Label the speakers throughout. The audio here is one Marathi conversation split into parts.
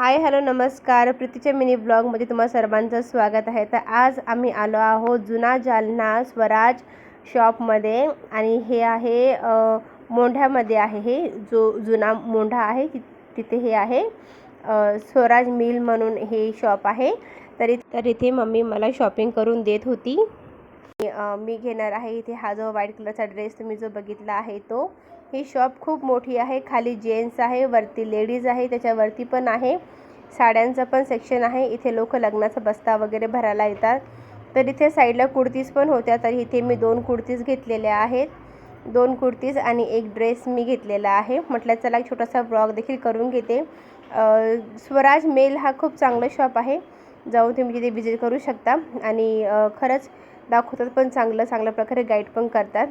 Speaker 1: हाय हॅलो नमस्कार. प्रीतीच्या मिनी ब्लॉगमध्ये तुम्हा सर्वांचं स्वागत आहे. तर आज आम्ही आलो आहोत जुना जालना स्वराज शॉपमध्ये आणि हे आहे मोंढ्यामध्ये आहे. हे जो जुना मोंढा आहे तिथे हे आहे स्वराज मिल म्हणून हे शॉप आहे. तर इथे मम्मी मला शॉपिंग करून देत होती. मी घेणार आहे इथे हा जो व्हाईट कलरचा ड्रेस तुम्ही जो बघितला आहे तो. ही शॉप खूप मोठी आहे. खाली जेंट्स आहे, वरती लेडीज आहे, त्याच्यावरती पण आहे साड्यांचं पण सेक्शन आहे. इथे लोक लग्नाचा बस्ता वगैरे भरायला येतात. तर इथे साईडला कुर्तीज पण होत्या. तर इथे मी 2 कुर्तीज घेतलेल्या आहेत. 2 कुर्तीज आणि एक ड्रेस मी घेतलेला आहे. म्हटलं चला एक छोटासा ब्लॉग देखील करून घेते. स्वराज मेल हा खूप चांगला शॉप आहे. जाऊन तुम्ही तिथे विजिट करू शकता आणि खरंच दाखवतात पण चांगल्या प्रकारे गाईड पण करतात.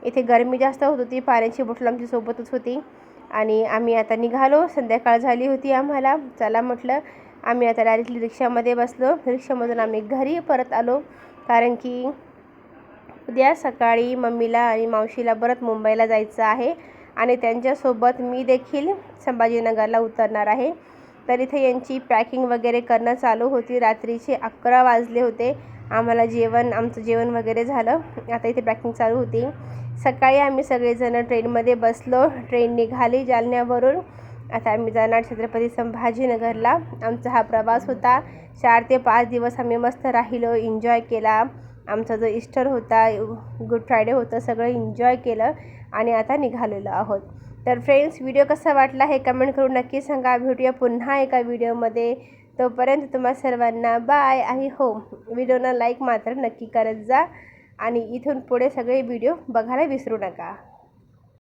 Speaker 1: इथे गरमी जास्त होत होती. पाण्याची बॉटल आमची सोबतच होती आणि आम्ही आता निघालो. संध्याकाळ झाली होती आम्हाला. चला म्हटलं आम्ही आता डायरेक्टली रिक्षामध्ये बसलो. रिक्षामधून आम्ही घरी परत आलो कारण की उद्या सकाळी मम्मीला आणि मावशीला परत मुंबईला जायचं आहे आणि त्यांच्यासोबत मी देखील संभाजीनगरला उतरणार आहे. तर इथे यांची पॅकिंग वगैरे करणं चालू होती. रात्रीचे 11 वाजले होते. आमचं जेवण वगैरे झालं. आता इथे पॅकिंग चालू होती. सकाळी आम्ही सगळेजण ट्रेनमध्ये बसलो. ट्रेन निघाली जालन्यावरून. आता आम्ही जाणार छत्रपती संभाजीनगरला. आमचा हा प्रवास होता. 4 ते 5 दिवस आम्ही मस्त राहिलो, एन्जॉय केला. आमचा जो ईस्टर होता, गुड फ्रायडे होतं, सगळं एन्जॉय केलं आणि आता निघालेलो आहोत. तर फ्रेंड्स, व्हिडिओ कसा वाटला हे कमेंट करून नक्की सांगा. भेटूया पुन्हा एका व्हिडिओमध्ये. तोपर्यंत तुम्हा सर्वांना बाय. आणि हो, व्हिडिओला लाईक मात्र नक्की करत जा आणि इथून पुढे सगळे व्हिडिओ बघायला विसरू नका.